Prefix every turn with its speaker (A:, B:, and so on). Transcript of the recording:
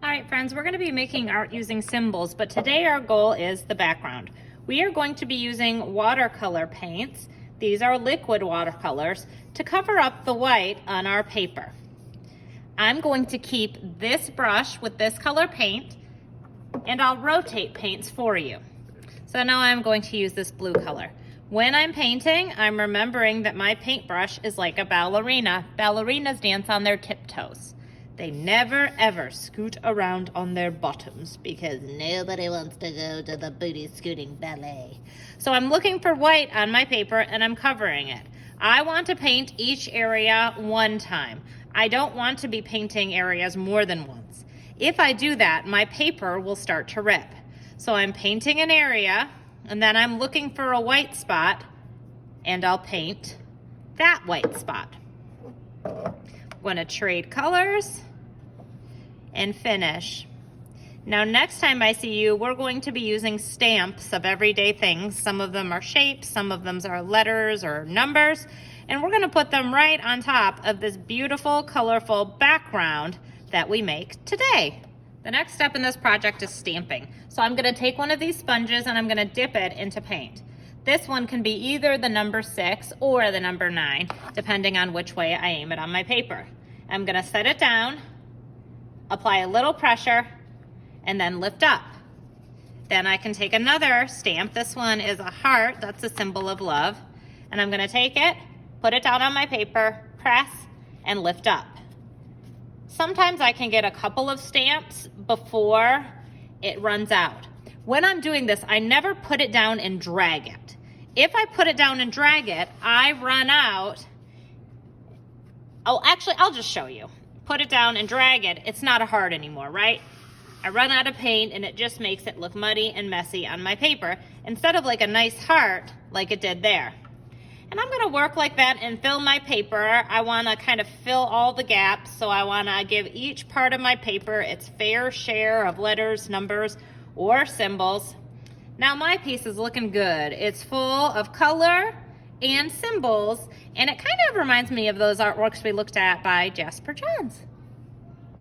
A: All right, friends, we're going to be making art using symbols, but today our goal is the background. We are going to be using watercolor paints. These are liquid watercolors to cover up the white on our paper. I'm going to keep this brush with this color paint, and I'll rotate paints for you. So now I'm going to use this blue color. When I'm painting, I'm remembering that my paintbrush is like a ballerina. Ballerinas dance on their tiptoes. They never ever scoot around on their bottoms because nobody wants to go to the booty scooting ballet. So I'm looking for white on my paper and I'm covering it. I want to paint each area one time. I don't want to be painting areas more than once. If I do that, my paper will start to rip. So I'm painting an area and then I'm looking for a white spot and I'll paint that white spot. I'm going to trade colors and finish. Now next time I see you, we're going to be using stamps of everyday things. Some of them are shapes, some of them are letters or numbers, and we're going to put them right on top of this beautiful, colorful background that we make today. The next step in this project is stamping. So I'm going to take one of these sponges and I'm going to dip it into paint. This one can be either the number 6 or the number 9, depending on which way I aim it on my paper. I'm going to set it down, apply a little pressure, and then lift up. Then I can take another stamp. This one is a heart. That's a symbol of love. And I'm going to take it, put it down on my paper, press, and lift up. Sometimes I can get a couple of stamps before it runs out. When I'm doing this, I never put it down and drag it. If I put it down and drag it, I run out. Oh, actually, I'll just show you. Put it down and drag it, it's not a heart anymore, right? I run out of paint and it just makes it look muddy and messy on my paper instead of like a nice heart like it did there. And I'm gonna work like that and fill my paper. I wanna kind of fill all the gaps, so I wanna give each part of my paper its fair share of letters, numbers, or symbols. Now my piece is looking good. It's full of color and symbols, and it kind of reminds me of those artworks we looked at by Jasper Johns.